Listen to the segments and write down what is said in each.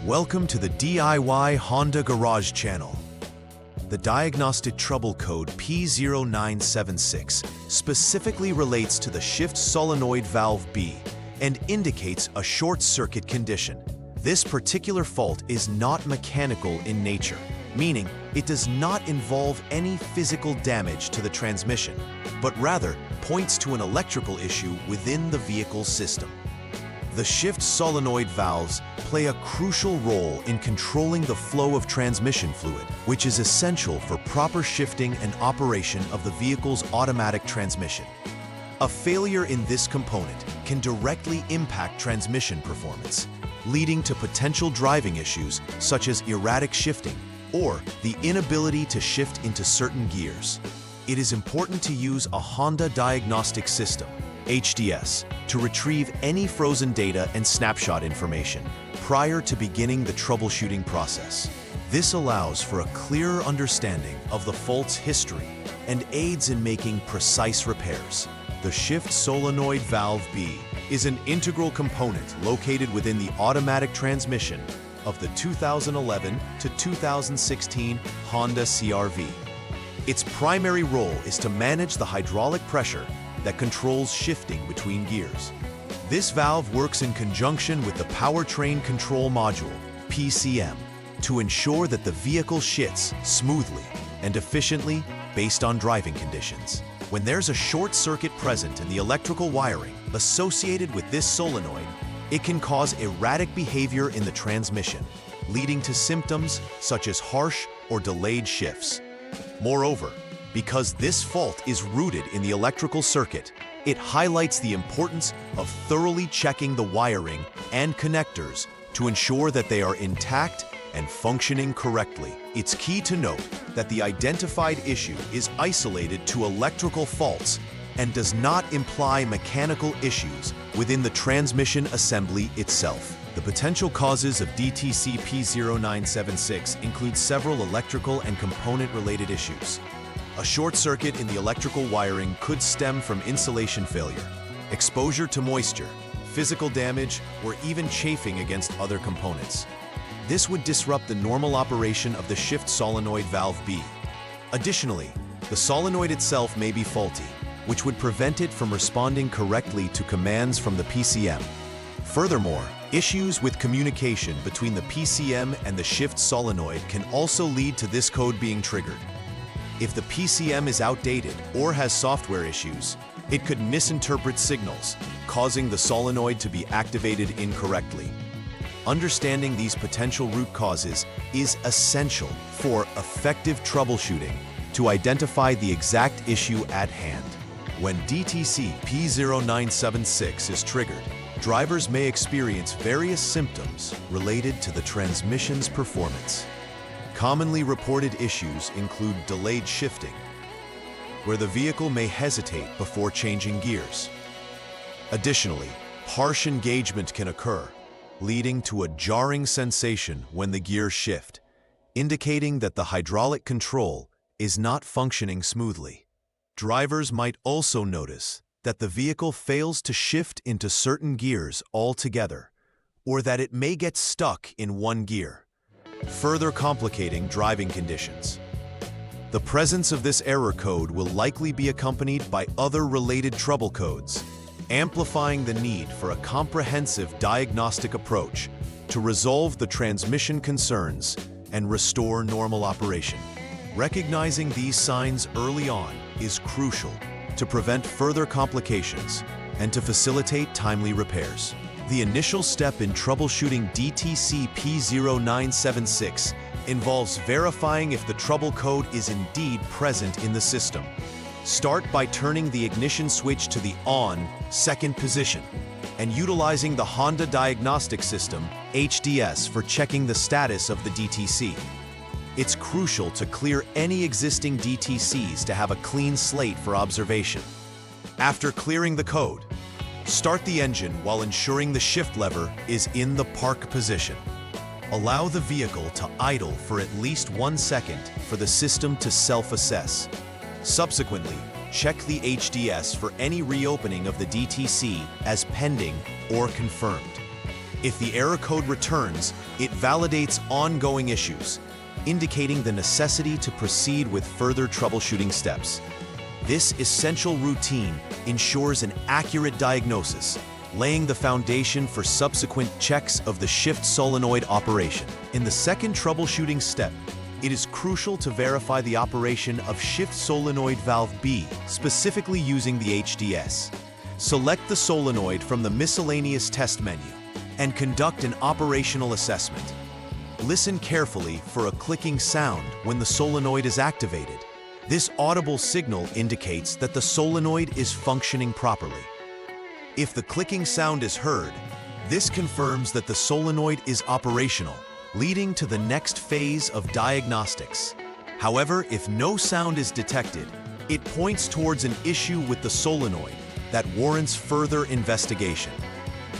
Welcome to the DIY Honda Garage channel. The diagnostic trouble code P0976 specifically relates to the Shift Solenoid Valve B and indicates a short circuit condition. This particular fault is not mechanical in nature, meaning it does not involve any physical damage to the transmission, but rather points to an electrical issue within the vehicle's system. The shift solenoid valves play a crucial role in controlling the flow of transmission fluid, which is essential for proper shifting and operation of the vehicle's automatic transmission. A failure in this component can directly impact transmission performance, leading to potential driving issues such as erratic shifting or the inability to shift into certain gears. It is important to use a Honda Diagnostic System, HDS, to retrieve any frozen data and snapshot information prior to beginning the troubleshooting process. This allows for a clearer understanding of the fault's history and aids in making precise repairs. The Shift Solenoid Valve B is an integral component located within the automatic transmission of the 2011 to 2016 Honda CRV. Its primary role is to manage the hydraulic pressure that controls shifting between gears. This valve works in conjunction with the Powertrain Control Module, PCM, to ensure that the vehicle shifts smoothly and efficiently based on driving conditions. When there's a short circuit present in the electrical wiring associated with this solenoid, it can cause erratic behavior in the transmission, leading to symptoms such as harsh or delayed shifts. Moreover, because this fault is rooted in the electrical circuit, it highlights the importance of thoroughly checking the wiring and connectors to ensure that they are intact and functioning correctly. It's key to note that the identified issue is isolated to electrical faults and does not imply mechanical issues within the transmission assembly itself. The potential causes of DTC P0976 include several electrical and component-related issues. A short circuit in the electrical wiring could stem from insulation failure, exposure to moisture, physical damage, or even chafing against other components. This would disrupt the normal operation of the shift solenoid valve B. Additionally, the solenoid itself may be faulty, which would prevent it from responding correctly to commands from the PCM. Furthermore, issues with communication between the PCM and the shift solenoid can also lead to this code being triggered. If the PCM is outdated or has software issues, it could misinterpret signals, causing the solenoid to be activated incorrectly. Understanding these potential root causes is essential for effective troubleshooting to identify the exact issue at hand. When DTC P0976 is triggered, drivers may experience various symptoms related to the transmission's performance. Commonly reported issues include delayed shifting, where the vehicle may hesitate before changing gears. Additionally, harsh engagement can occur, leading to a jarring sensation when the gears shift, indicating that the hydraulic control is not functioning smoothly. Drivers might also notice that the vehicle fails to shift into certain gears altogether, or that it may get stuck in one gear, further complicating driving conditions. The presence of this error code will likely be accompanied by other related trouble codes, amplifying the need for a comprehensive diagnostic approach to resolve the transmission concerns and restore normal operation. Recognizing these signs early on is crucial to prevent further complications and to facilitate timely repairs. The initial step in troubleshooting DTC P0976 involves verifying if the trouble code is indeed present in the system. Start by turning the ignition switch to the on second position and utilizing the Honda Diagnostic System, HDS, for checking the status of the DTC. It's crucial to clear any existing DTCs to have a clean slate for observation. After clearing the code, start the engine while ensuring the shift lever is in the park position. Allow the vehicle to idle for at least 1 second for the system to self-assess. Subsequently, check the HDS for any reopening of the DTC as pending or confirmed. If the error code returns, it validates ongoing issues, indicating the necessity to proceed with further troubleshooting steps. This essential routine ensures an accurate diagnosis, laying the foundation for subsequent checks of the shift solenoid operation. In the second troubleshooting step, it is crucial to verify the operation of Shift Solenoid Valve B, specifically using the HDS. Select the solenoid from the miscellaneous test menu and conduct an operational assessment. Listen carefully for a clicking sound when the solenoid is activated. This audible signal indicates that the solenoid is functioning properly. If the clicking sound is heard, this confirms that the solenoid is operational, leading to the next phase of diagnostics. However, if no sound is detected, it points towards an issue with the solenoid that warrants further investigation.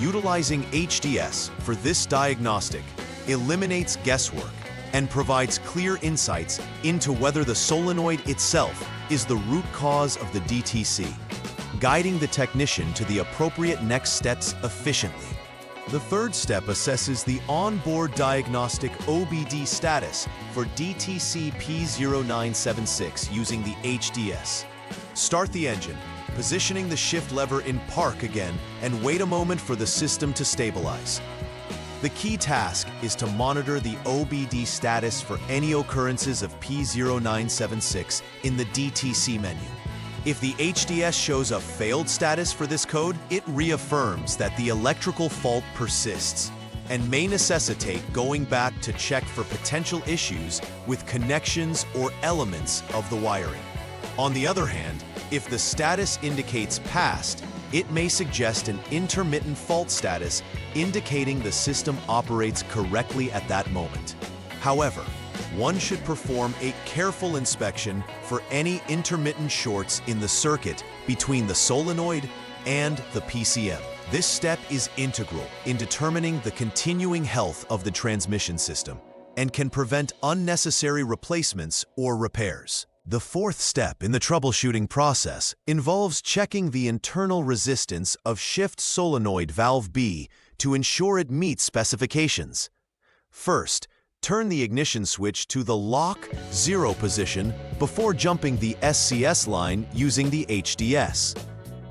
Utilizing HDS for this diagnostic eliminates guesswork and provides clear insights into whether the solenoid itself is the root cause of the DTC, guiding the technician to the appropriate next steps efficiently. The third step assesses the onboard diagnostic OBD status for DTC P0976 using the HDS. Start the engine, positioning the shift lever in park again, and wait a moment for the system to stabilize. The key task is to monitor the OBD status for any occurrences of P0976 in the DTC menu. If the HDS shows a failed status for this code, it reaffirms that the electrical fault persists and may necessitate going back to check for potential issues with connections or elements of the wiring. On the other hand, if the status indicates passed, it may suggest an intermittent fault status indicating the system operates correctly at that moment. However, one should perform a careful inspection for any intermittent shorts in the circuit between the solenoid and the PCM. This step is integral in determining the continuing health of the transmission system and can prevent unnecessary replacements or repairs. The fourth step in the troubleshooting process involves checking the internal resistance of Shift Solenoid Valve B to ensure it meets specifications. First, turn the ignition switch to the lock 0 position before jumping the SCS line using the HDS.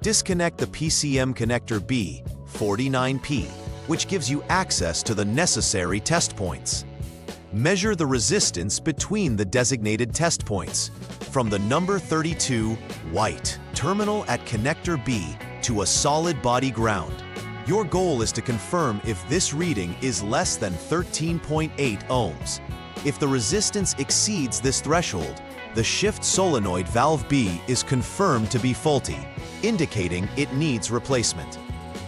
Disconnect the PCM connector B49P, which gives you access to the necessary test points. Measure the resistance between the designated test points from the number 32 white terminal at connector B to a solid body ground. Your goal is to confirm if this reading is less than 13.8 ohms. If the resistance exceeds this threshold, the Shift Solenoid Valve B is confirmed to be faulty, indicating it needs replacement.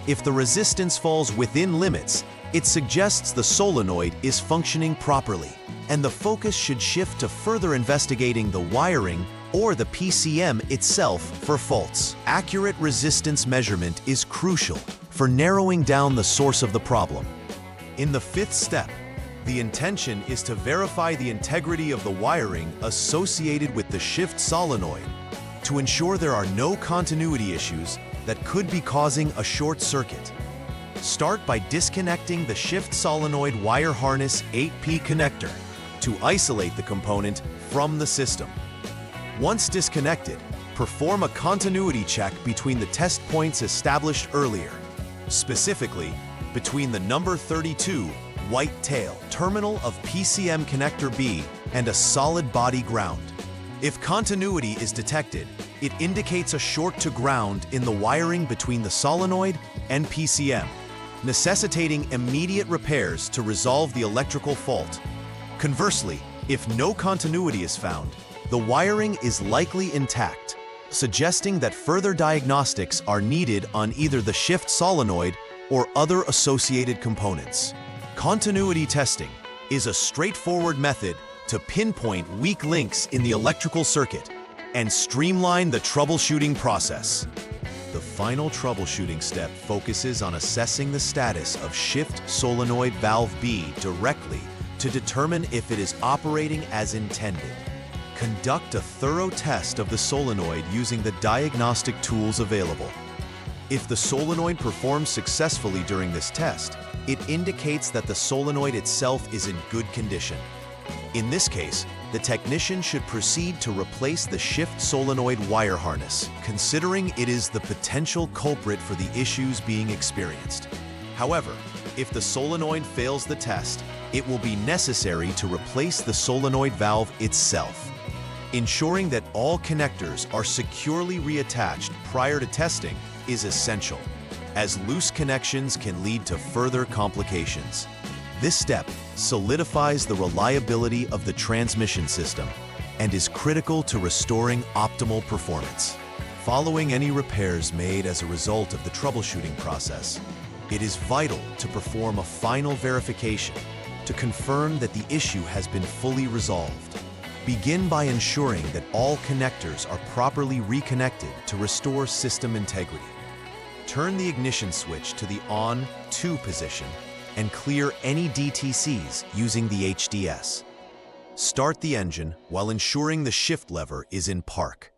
If the resistance falls within limits, it suggests the solenoid is functioning properly, and the focus should shift to further investigating the wiring or the PCM itself for faults. Accurate resistance measurement is crucial for narrowing down the source of the problem. In the fifth step, the intention is to verify the integrity of the wiring associated with the shift solenoid to ensure there are no continuity issues that could be causing a short circuit. Start by disconnecting the shift solenoid wire harness 8P connector to isolate the component from the system. Once disconnected, perform a continuity check between the test points established earlier, specifically between the number 32 white tail terminal of PCM connector B and a solid body ground. If continuity is detected, it indicates a short to ground in the wiring between the solenoid and PCM, necessitating immediate repairs to resolve the electrical fault. Conversely, if no continuity is found, the wiring is likely intact, suggesting that further diagnostics are needed on either the shift solenoid or other associated components. Continuity testing is a straightforward method to pinpoint weak links in the electrical circuit and streamline the troubleshooting process. The final troubleshooting step focuses on assessing the status of Shift Solenoid Valve B directly to determine if it is operating as intended. Conduct a thorough test of the solenoid using the diagnostic tools available. If the solenoid performs successfully during this test, it indicates that the solenoid itself is in good condition. In this case, the technician should proceed to replace the shift solenoid wire harness, considering it is the potential culprit for the issues being experienced. However, if the solenoid fails the test, it will be necessary to replace the solenoid valve itself. Ensuring that all connectors are securely reattached prior to testing is essential, as loose connections can lead to further complications. This step solidifies the reliability of the transmission system and is critical to restoring optimal performance. Following any repairs made as a result of the troubleshooting process, it is vital to perform a final verification to confirm that the issue has been fully resolved. Begin by ensuring that all connectors are properly reconnected to restore system integrity. Turn the ignition switch to the on/to position and clear any DTCs using the HDS. Start the engine while ensuring the shift lever is in park,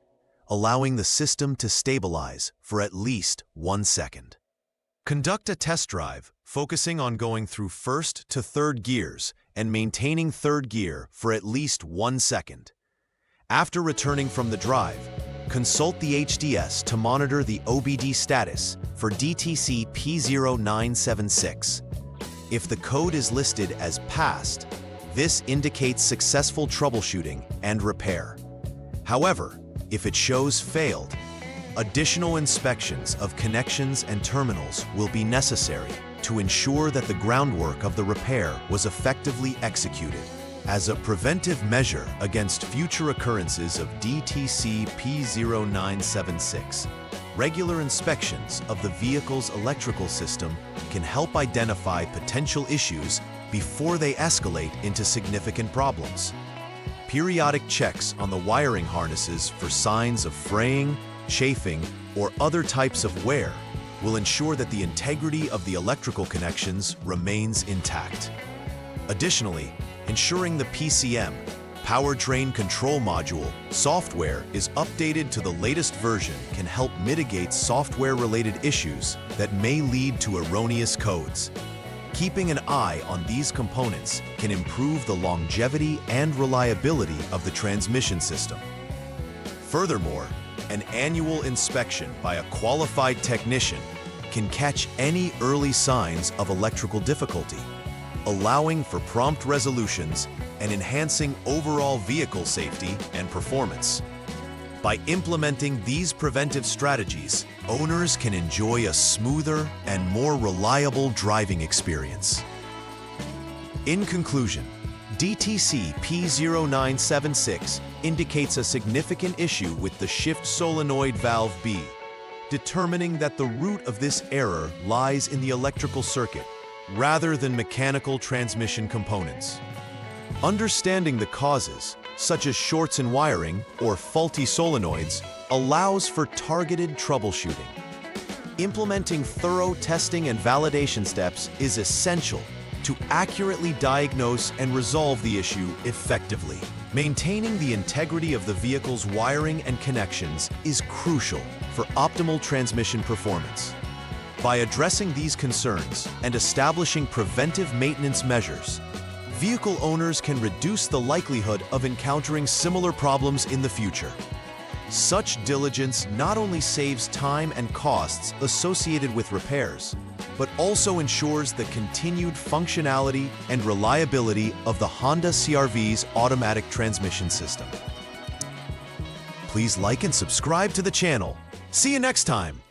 allowing the system to stabilize for at least 1 second. Conduct a test drive, focusing on going through first to third gears and maintaining third gear for at least 1 second. After returning from the drive, consult the HDS to monitor the OBD status for DTC P0976. If the code is listed as passed, this indicates successful troubleshooting and repair. However, if it shows failed, additional inspections of connections and terminals will be necessary to ensure that the groundwork of the repair was effectively executed. As a preventive measure against future occurrences of DTC P0976, regular inspections of the vehicle's electrical system can help identify potential issues before they escalate into significant problems. Periodic checks on the wiring harnesses for signs of fraying, chafing, or other types of wear will ensure that the integrity of the electrical connections remains intact. Additionally, ensuring the PCM, Powertrain Control Module, software is updated to the latest version can help mitigate software-related issues that may lead to erroneous codes. Keeping an eye on these components can improve the longevity and reliability of the transmission system. Furthermore, an annual inspection by a qualified technician can catch any early signs of electrical difficulty, allowing for prompt resolutions and enhancing overall vehicle safety and performance. By implementing these preventive strategies, owners can enjoy a smoother and more reliable driving experience. In conclusion, DTC P0976 indicates a significant issue with the Shift Solenoid Valve B, determining that the root of this error lies in the electrical circuit rather than mechanical transmission components. Understanding the causes, such as shorts in wiring or faulty solenoids, allows for targeted troubleshooting. Implementing thorough testing and validation steps is essential to accurately diagnose and resolve the issue effectively. Maintaining the integrity of the vehicle's wiring and connections is crucial for optimal transmission performance. By addressing these concerns and establishing preventive maintenance measures, vehicle owners can reduce the likelihood of encountering similar problems in the future. Such diligence not only saves time and costs associated with repairs, but also ensures the continued functionality and reliability of the Honda CRV's automatic transmission system. Please like and subscribe to the channel. See you next time!